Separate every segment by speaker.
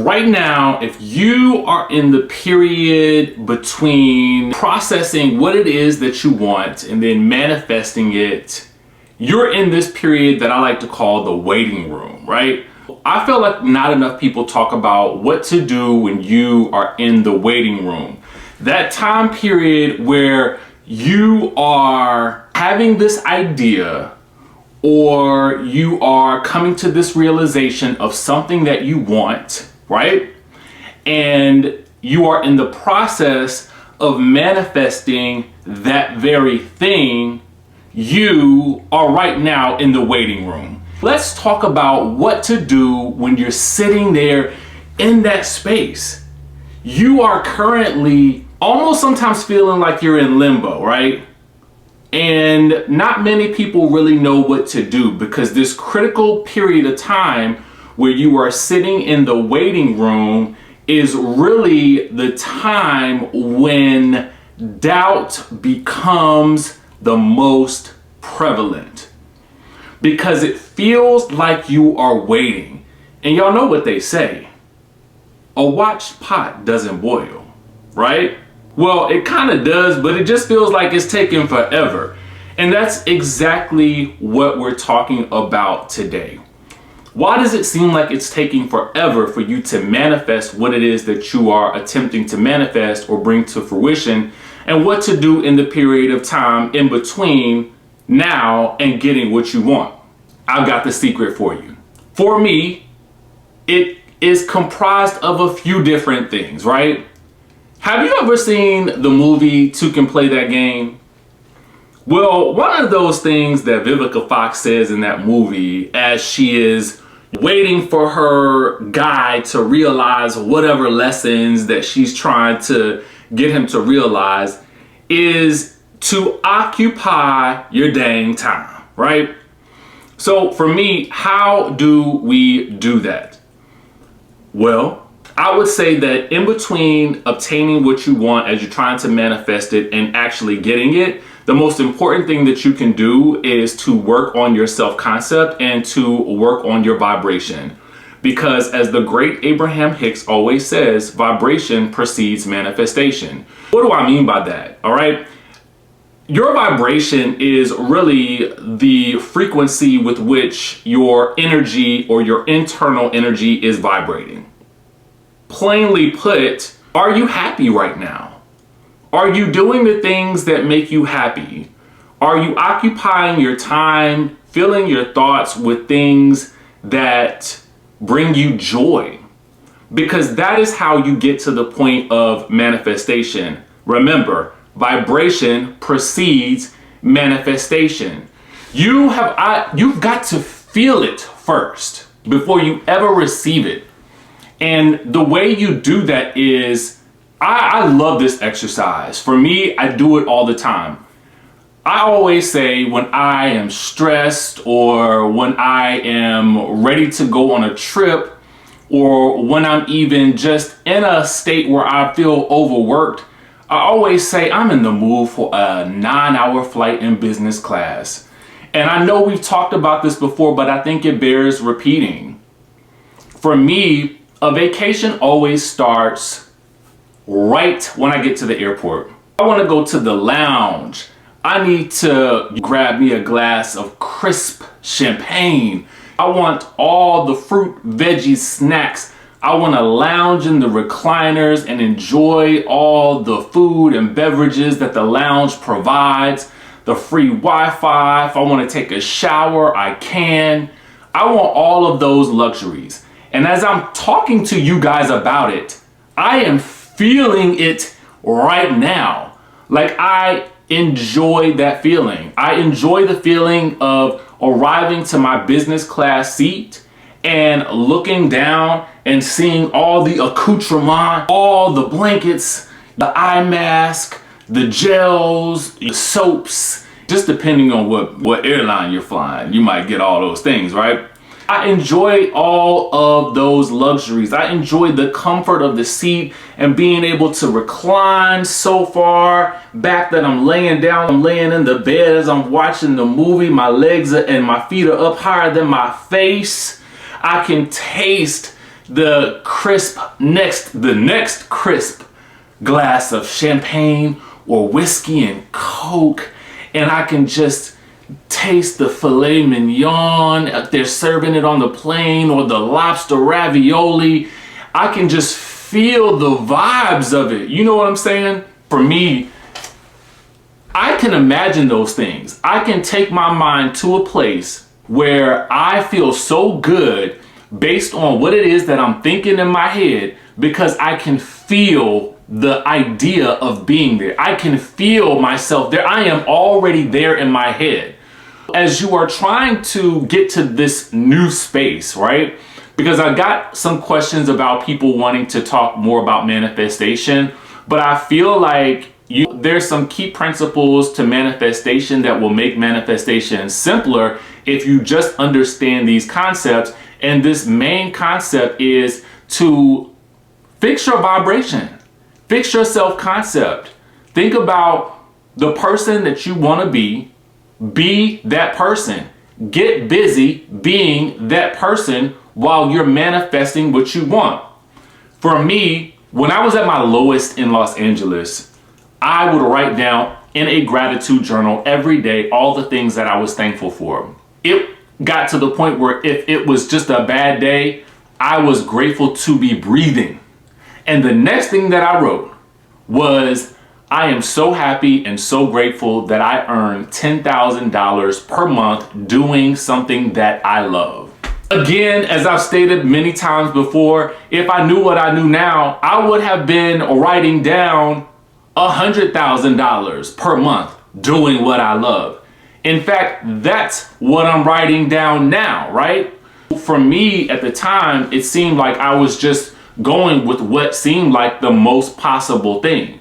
Speaker 1: right now, if you are in the period between processing what it is that you want and then manifesting it, you're in this period that I like to call the waiting room, right? I feel like not enough people talk about what to do when you are in the waiting room. That time period where you are having this idea or you are coming to this realization of something that you want, right? And you are in the process of manifesting that very thing. You are right now in the waiting room. Let's talk about what to do when you're sitting there in that space. You are currently almost sometimes feeling like you're in limbo, right? And not many people really know what to do, because this critical period of time where you are sitting in the waiting room is really the time when doubt becomes the most prevalent, because it feels like you are waiting. And y'all know what they say, a watched pot doesn't boil, right? Well, it kind of does, but it just feels like it's taking forever. And that's exactly what we're talking about today. Why does it seem like it's taking forever for you to manifest what it is that you are attempting to manifest or bring to fruition, and what to do in the period of time in between now and getting what you want? I've got the secret for you. For me, it is comprised of a few different things, right? Have you ever seen the movie Two Can Play That Game? Well, one of those things that Vivica Fox says in that movie, as she is waiting for her guy to realize whatever lessons that she's trying to get him to realize, is to occupy your dang time, right? So for me, how do we do that? Well, I would say that in between obtaining what you want as you're trying to manifest it and actually getting it, the most important thing that you can do is to work on your self-concept and to work on your vibration. Because as the great Abraham Hicks always says, vibration precedes manifestation. What do I mean by that? All right. Your vibration is really the frequency with which your energy or your internal energy is vibrating. Plainly put, are you happy right now? Are you doing the things that make you happy? Are you occupying your time, filling your thoughts with things that bring you joy? Because that is how you get to the point of manifestation. Remember, vibration precedes manifestation. You've got to feel it first before you ever receive it. And the way you do that is, I love this exercise. For me, I do it all the time. I always say when I am stressed, or when I am ready to go on a trip, or when I'm even just in a state where I feel overworked, I always say I'm in the mood for a 9-hour flight in business class. And I know we've talked about this before, but I think it bears repeating. For me, a vacation always starts right when I get to the airport. I want to go to the lounge. I need to grab me a glass of crisp champagne. I want all the fruit, veggies, snacks. I want to lounge in the recliners and enjoy all the food and beverages that the lounge provides, the free Wi-Fi. If I want to take a shower, I can. I want all of those luxuries. And as I'm talking to you guys about it, I am feeling it right now. Like, I enjoy that feeling. I enjoy the feeling of arriving to my business class seat and looking down and seeing all the accoutrement, all the blankets, the eye mask, the gels, the soaps, just depending on what airline you're flying, you might get all those things, right? I enjoy all of those luxuries. I enjoy the comfort of the seat and being able to recline so far back that I'm laying down. I'm laying in the bed as I'm watching the movie. My legs and my feet are up higher than my face. I can taste the next crisp glass of champagne or whiskey and Coke, and I can just taste the filet mignon if they're serving it on the plane, or the lobster ravioli. I can just feel the vibes of it. You know what I'm saying? For me, I can imagine those things. I can take my mind to a place where I feel so good based on what it is that I'm thinking in my head, because I can feel the idea of being there. I can feel myself there. I am already there in my head. As you are trying to get to this new space, right? Because I got some questions about people wanting to talk more about manifestation, but I feel like there's some key principles to manifestation that will make manifestation simpler if you just understand these concepts. And this main concept is to fix your vibration, fix your self-concept. Think about the person that you want to be that person. Get busy being that person while you're manifesting what you want. For me, when I was at my lowest in Los Angeles, I would write down in a gratitude journal every day all the things that I was thankful for. It got to the point where if it was just a bad day, I was grateful to be breathing. And the next thing that I wrote was, I am so happy and so grateful that I earn $10,000 per month doing something that I love. Again, as I've stated many times before, if I knew what I knew now, I would have been writing down $100,000 per month doing what I love. In fact, that's what I'm writing down now, right? For me at the time, it seemed like I was just going with what seemed like the most possible thing.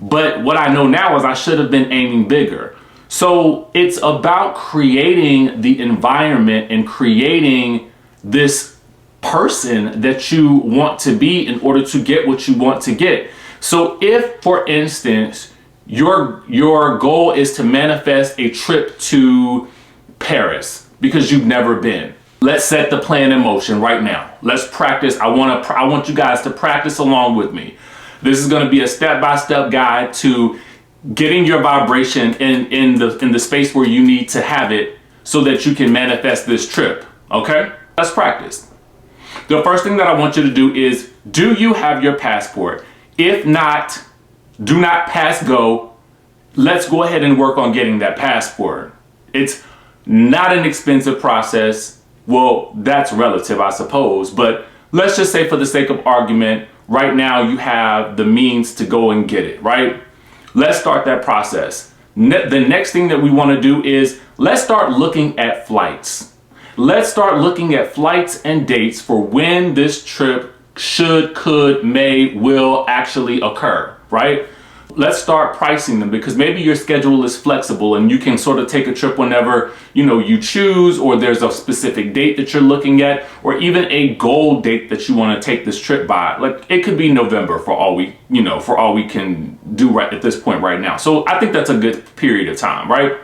Speaker 1: But what I know now is I should have been aiming bigger. So it's about creating the environment and creating this person that you want to be in order to get what you want to get. So if, for instance, your goal is to manifest a trip to Paris because you've never been, let's set the plan in motion right now. Let's practice. I want you guys to practice along with me. This is going to be a step-by-step guide to getting your vibration in the space where you need to have it so that you can manifest this trip. Okay? Let's practice. The first thing that I want you to do is, do you have your passport? If not, do not pass go. Let's go ahead and work on getting that passport. It's not an expensive process. Well, that's relative, I suppose, but let's just say for the sake of argument, right now you have the means to go and get it, right? Let's start that process. The next thing that we want to do is let's start looking at flights. Let's start looking at flights and dates for when this trip should, could, may, will actually occur, right? Let's start pricing them, because maybe your schedule is flexible and you can sort of take a trip whenever you choose, or there's a specific date that you're looking at, or even a goal date that you want to take this trip by. Like it could be November for all we can do right at this point right now. So I think that's a good period of time, right?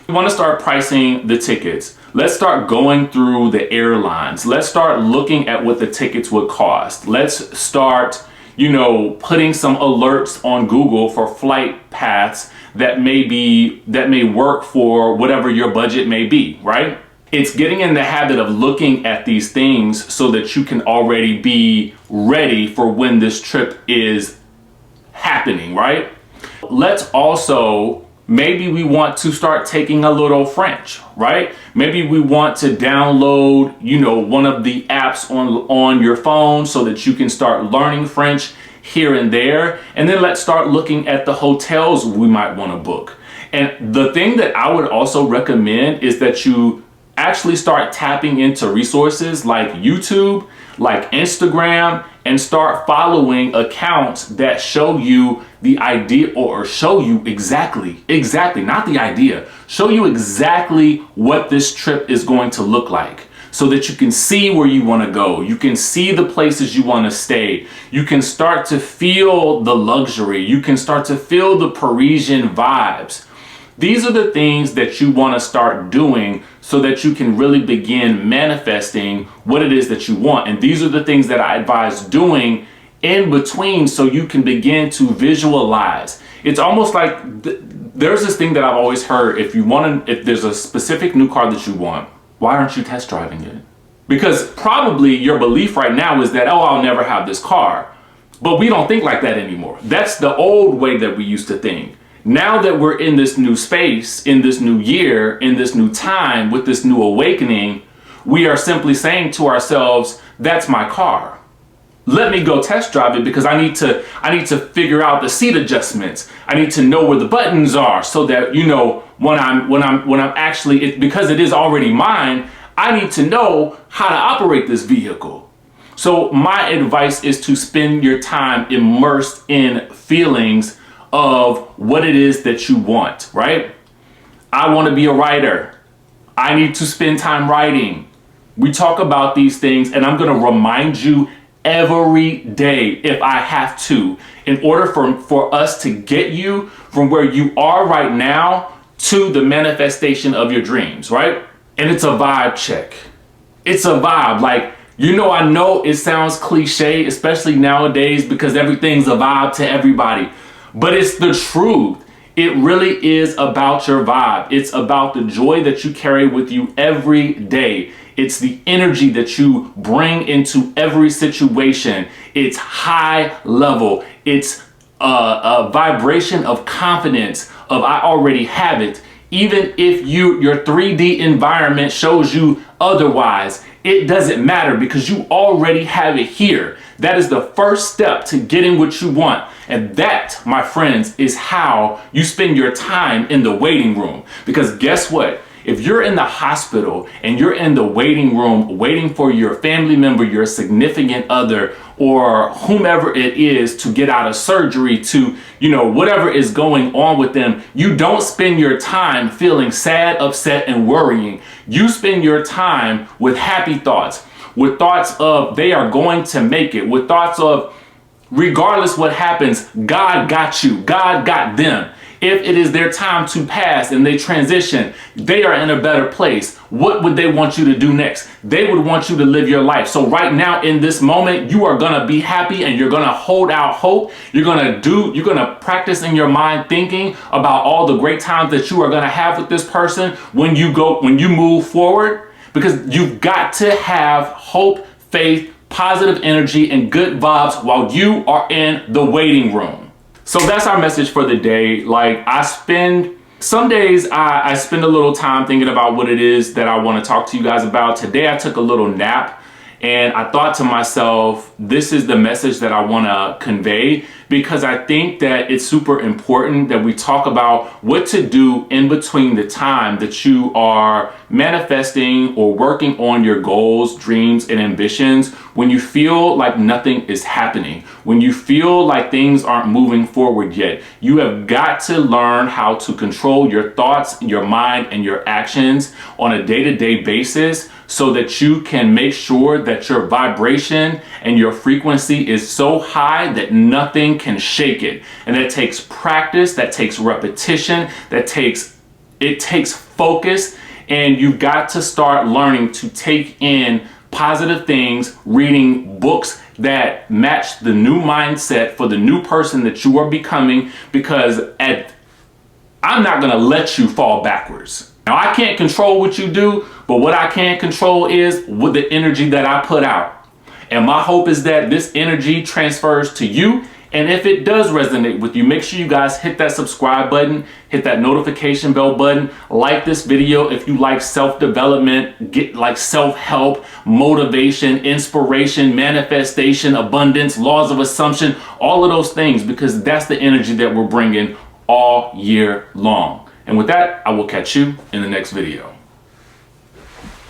Speaker 1: We want to start pricing the tickets. Let's start going through the airlines. Let's start looking at what the tickets would cost. Let's start putting some alerts on Google for flight paths that may work for whatever your budget may be, right? It's getting in the habit of looking at these things so that you can already be ready for when this trip is happening, right? Let's also, maybe we want to start taking a little French, right? Maybe we want to download, one of the apps on your phone so that you can start learning French here and there. And then let's start looking at the hotels we might want to book. And the thing that I would also recommend is that you actually start tapping into resources like YouTube, like Instagram, and start following accounts that show you the idea, or show you exactly, not the idea, show you exactly what this trip is going to look like, so that you can see where you want to go. You can see the places you want to stay. You can start to feel the luxury. You can start to feel the Parisian vibes. These are the things that you want to start doing so that you can really begin manifesting what it is that you want. And these are the things that I advise doing in between so you can begin to visualize. It's almost like there's this thing that I've always heard. If there's a specific new car that you want, why aren't you test driving it? Because probably your belief right now is that, oh, I'll never have this car. But we don't think like that anymore. That's the old way that we used to think. Now that we're in this new space, in this new year, in this new time, with this new awakening, we are simply saying to ourselves, that's my car. Let me go test drive it because I need to figure out the seat adjustments. I need to know where the buttons are so that, you know, when I'm actually, because it is already mine, I need to know how to operate this vehicle. So my advice is to spend your time immersed in feelings of what it is that you want, right? I want to be a writer. I need to spend time writing. We talk about these things, and I'm going to remind you every day if I have to, in order for us to get you from where you are right now to the manifestation of your dreams, right? And it's a vibe check. It's a vibe. Like, you know, I know it sounds cliche, especially nowadays, because everything's a vibe to everybody, but it's the truth. It really is about your vibe. It's about the joy that you carry with you every day. It's the energy that you bring into every situation. It's high level. It's a vibration of confidence of I already have it. Even if your 3D environment shows you otherwise, it doesn't matter because you already have it here. That is the first step to getting what you want. And that, my friends, is how you spend your time in the waiting room. Because guess what? If you're in the hospital and you're in the waiting room waiting for your family member, your significant other, or whomever it is to get out of surgery, to, you know, whatever is going on with them, you don't spend your time feeling sad, upset, and worrying. You spend your time with happy thoughts, with thoughts of they are going to make it, with thoughts of regardless what happens, God got you, God got them. If it is their time to pass and they transition, they are in a better place. What would they want you to do next? They would want you to live your life. So right now in this moment, you are going to be happy and you're going to hold out hope. You're going to practice in your mind thinking about all the great times that you are going to have with this person when you move forward, because you've got to have hope, faith, positive energy, and good vibes while you are in the waiting room. So that's our message for the day. Like, some days I spend a little time thinking about what it is that I want to talk to you guys about. Today I took a little nap and I thought to myself, this is the message that I want to convey, because I think that it's super important that we talk about what to do in between the time that you are manifesting or working on your goals, dreams, and ambitions, when you feel like nothing is happening, when you feel like things aren't moving forward yet. You have got to learn how to control your thoughts, your mind, and your actions on a day-to-day basis so that you can make sure that your vibration and your frequency is so high that nothing can shake it. And that takes practice, that takes repetition, it takes focus, and you've got to start learning to take in positive things, reading books that match the new mindset for the new person that you are becoming, because I'm not going to let you fall backwards. Now, I can't control what you do, but what I can control is with the energy that I put out. And my hope is that this energy transfers to you. And if it does resonate with you, make sure you guys hit that subscribe button, hit that notification bell button, like this video if you like self-development, get like self-help, motivation, inspiration, manifestation, abundance, laws of assumption, all of those things, because that's the energy that we're bringing all year long. And with that, I will catch you in the next video.